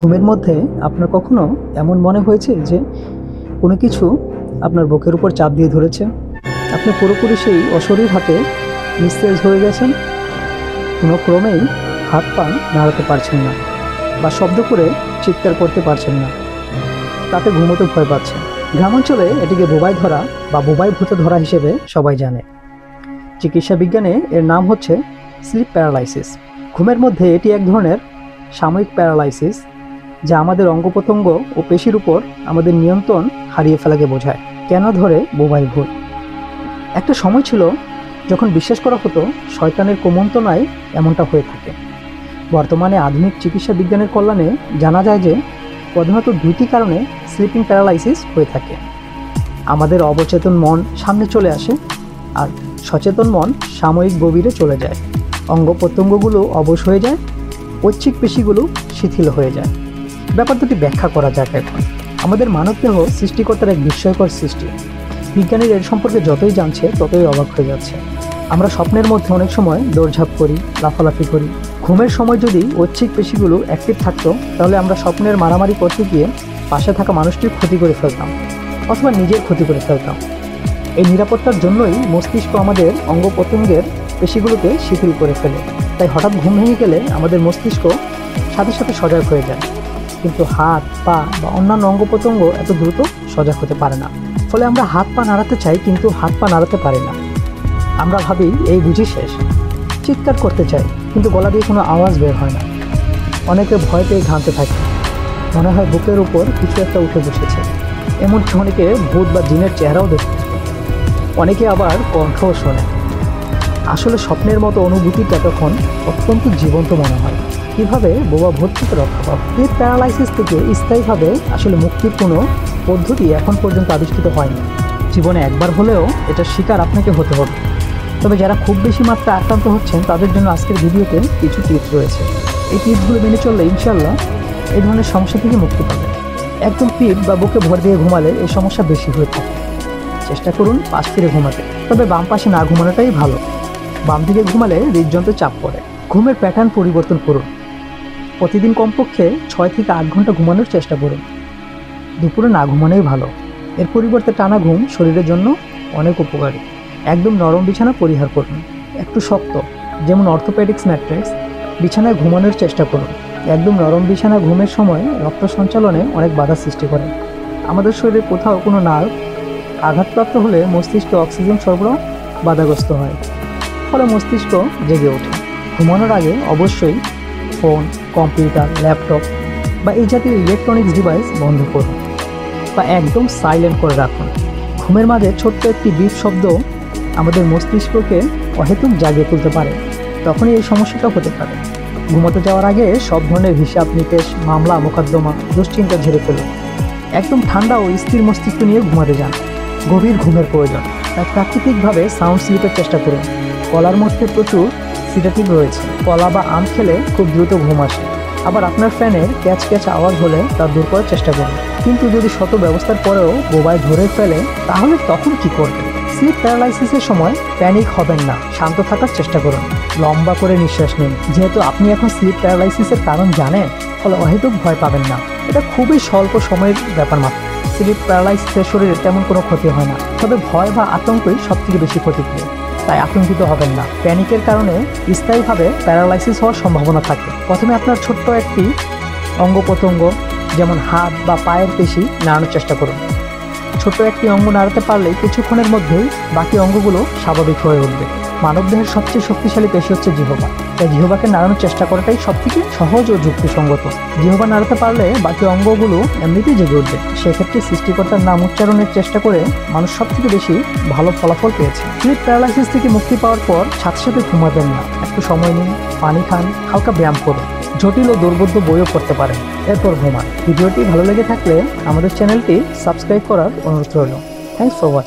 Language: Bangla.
ঘুমের মধ্যে আপনার কখনো এমন মনে হয়েছে যে কোনো কিছু আপনার বুকের উপর চাপ দিয়ে ধরেছে, আপনি পুরোপুরি সেই অশরীর হাতে নিস্তেজ হয়ে গেছেন, কোনো ক্রমেই হাত পা নাড়াতে পারছেন না বা শব্দ করে চিৎকার করতে পারছেন না, তাতে ঘুমোতে ভয় পাচ্ছেন। গ্রামাঞ্চলে এটিকে বোবাই ধরা বা বোবাই ভূতে ধরা হিসেবে সবাই জানে। চিকিৎসা বিজ্ঞানে এর নাম হচ্ছে স্লিপ প্যারালাইসিস। ঘুমের মধ্যে এটি এক ধরনের সাময়িক প্যারালাইসিস যা আমাদের অঙ্গ প্রত্যঙ্গ ও পেশির উপর আমাদের নিয়ন্ত্রণ হারিয়ে ফেলাকে বোঝায়। কেন ধরে বোবাই ভূত? একটা সময় ছিল যখন বিশ্বাস করা হতো শয়তানের কুমন্ত্রণায় এমনটা হয়ে থাকে। বর্তমানে আধুনিক চিকিৎসা বিজ্ঞানের কল্যাণে জানা যায় যে প্রধানত দুইটি কারণে স্লিপিং প্যারালাইসিস হয়ে থাকে। আমাদের অবচেতন মন সামনে চলে আসে আর সচেতন মন সাময়িক গভীরে চলে যায়। অঙ্গ প্রত্যঙ্গগুলো অবশ হয়ে যায়, ঐচ্ছিক পেশিগুলো শিথিল হয়ে যায়। ব্যাপার দুটি ব্যাখ্যা করা যাক এখন। আমাদের মানবদেহ সৃষ্টিকর্তার এক বিস্ময়কর সৃষ্টি। বিজ্ঞানীরা এর সম্পর্কে যতই জানছে ততই অবাক হয়ে যাচ্ছে। আমরা স্বপ্নের মধ্যে অনেক সময় দৌড়ঝাঁপ করি, লাফালাফি করি। ঘুমের সময় যদি ঐচ্ছিক পেশিগুলো অ্যাক্টিভ থাকতো তাহলে আমরা স্বপ্নের মারামারি করতে গিয়ে পাশে থাকা মানুষটির ক্ষতি করে ফেলতাম অথবা নিজের ক্ষতি করে ফেলতাম। এই নিরাপত্তার জন্যই মস্তিষ্ক আমাদের অঙ্গ প্রত্যঙ্গের পেশিগুলোকে শিথিল করে ফেলে। তাই হঠাৎ ঘুম ভেঙে গেলে আমাদের মস্তিষ্ক সাথে সাথে সজাগ হয়ে যায়, কিন্তু হাত পা বা অন্যান্য অঙ্গ প্রত্যঙ্গ এত দ্রুত সজাগ হতে পারে না। ফলে আমরা হাত পা নাড়াতে চাই কিন্তু হাত পা নাড়াতে পারি না। আমরা ভাবি এই বুঝি শেষ। চিৎকার করতে চাই কিন্তু গলা দিয়ে কোনো আওয়াজ বের হয় না। অনেকে ভয় পেয়ে ঘামতে থাকে, মনে হয় বুকের উপর কিছু একটা উঠে বসেছে। এমনকি অনেকে ভূত বা জিনের চেহারাও দেখতে থাকে। অনেকে আবার কণ্ঠও শোনে। আসলে স্বপ্নের মতো অনুভূতিটা তখন অত্যন্ত জীবন্ত মনে হয়। কীভাবে বোবা ভূত থেকে রক্ষা পাবো? স্লিপ প্যারালাইসিস থেকে স্থায়ীভাবে আসলে মুক্তির কোনো পদ্ধতি এখন পর্যন্ত আবিষ্কৃত হয়নি। জীবনে একবার হলেও এটার শিকার আপনাকে হতে হবে। তবে যারা খুব বেশি মাত্রায় আক্রান্ত হচ্ছেন তাদের জন্য আজকের ভিডিওতে কিছু টিপস রয়েছে। এই টিপসগুলো মেনে চললে ইনশাল্লাহ এই ধরনের সমস্যা থেকে মুক্তি পাবেন। একদম পিঠ বা বুকে ভর দিয়ে ঘুমালে এই সমস্যা বেশি হয়ে থাকে। চেষ্টা করুন পাশ ফিরে ঘুমাতে, তবে বাম পাশে না ঘুমানোটাই ভালো। বাম দিকে ঘুমালে হৃদযন্ত্রে চাপ পড়ে। ঘুমের প্যাটার্ন পরিবর্তন করুন। প্রতিদিন কমপক্ষে 6 থেকে 8 ঘন্টা ঘুমানোর চেষ্টা করুন। দুপুরে না ঘুমানোই ভালো। এর পরিবর্তে টানা ঘুম শরীরের জন্য অনেক উপকারী। একদম নরম বিছানা পরিহার করুন। একটু শক্ত, যেমন অর্থোপেডিক্স ম্যাট্রেস বিছানায় ঘুমানোর চেষ্টা করুন। একদম নরম বিছানা ঘুমের সময় রক্ত সঞ্চালনে অনেক বাধা সৃষ্টি করে। আমাদের শরীরে কোথাও কোনো নার্ভ আঘাতপ্রাপ্ত হলে মস্তিষ্কে অক্সিজেন সরবরাহ বাধাগ্রস্ত হয়, ফলে মস্তিষ্ক জেগে ওঠে। ঘুমানোর আগে অবশ্যই ফোন, কম্পিউটার, ল্যাপটপ বা এই জাতীয় ইলেকট্রনিক্স ডিভাইস বন্ধ করুন বা একদম সাইলেন্ট করে রাখুন। ঘুমের মাঝে ছোট্ট একটি বিপ শব্দ আমাদের মস্তিষ্ককে অহেতুক জাগিয়ে তুলতে পারে। তখনই এই সমস্যাটা হতে পারে। ঘুমোতে যাওয়ার আগে সব ধরনের হিসাব নিকেশ, মামলা মোকদ্দমা, দুশ্চিন্তা ঝেড়ে ফেলুন। একদম ঠান্ডা ও স্থির মস্তিষ্ক নিয়ে ঘুমাতে যান। গভীর ঘুমের প্রয়োজন, তাই প্রাকৃতিকভাবে সাউন্ড স্লিপের চেষ্টা করুন। কলার মধ্যে প্রচুর সিডেটিভ রয়েছে। কলা বা আম খেলে খুব দ্রুত ঘুম আসে। আবার আপনার ফ্যানের ক্যাচ ক্যাচ আওয়াজ হলে তা দূর করার চেষ্টা করুন। কিন্তু যদি শত ব্যবস্থার পরেও বোবায় ধরে ফেলে তাহলে তখন কি করবেন? স্লিপ প্যারালাইসিসের সময় প্যানিক হবেন না, শান্ত থাকার চেষ্টা করুন। লম্বা করে নিঃশ্বাস নিন। যেহেতু আপনি এখন স্লিপ প্যারালাইসিসের কারণ জানেন, ফলে অহেতুক ভয় পাবেন না। এটা খুবই স্বল্প সময়ের ব্যাপার মাত্র। স্লিপ প্যারালাইসিসের শরীরে তেমন কোনো ক্ষতি হয় না, তবে ভয় বা আতঙ্কই সবথেকে বেশি ক্ষতিকর। তাই আতঙ্কিত হবেন না। প্যানিকের কারণে স্থায়ীভাবে প্যারালাইসিস হওয়ার সম্ভাবনা থাকে। প্রথমে আপনার ছোট্ট একটি অঙ্গ প্রত্যঙ্গ যেমন হাত বা পায়ের পেশি নাড়ানোর চেষ্টা করুন। ছোট একটি অঙ্গ নাড়াতে পারলেই কিছুক্ষণের মধ্যেই বাকি অঙ্গগুলো স্বাভাবিক হয়ে উঠবে। মানবদেহের সবচেয়ে শক্তিশালী পেশি হচ্ছে জিহ্বা। তাই জিহ্বাকে নাড়ানোর চেষ্টা করাটাই সবথেকে সহজ ও যুক্তিসঙ্গত। জিহ্বা নাড়াতে পারলে বাকি অঙ্গগুলো এমনিতেই জেগে উঠবে। সেক্ষেত্রে সৃষ্টিকর্তার নাম উচ্চারণের চেষ্টা করে মানুষ সবথেকে বেশি ভালো ফলাফল পেয়েছে। স্লিপ প্যারালাইসিস থেকে মুক্তি পাওয়ার পর সাথে সাথে ঘুমাবেন না। একটু সময় নিন, পানি খান, হালকা ব্যায়াম করুন। জটিল ও দুর্বোধ্য বইও পড়তে পারেন, এরপর ঘুমান। ভিডিওটি ভালো লেগে থাকলে আমাদের চ্যানেলটি সাবস্ক্রাইব করার অনুরোধ রইল। Thanks for watching.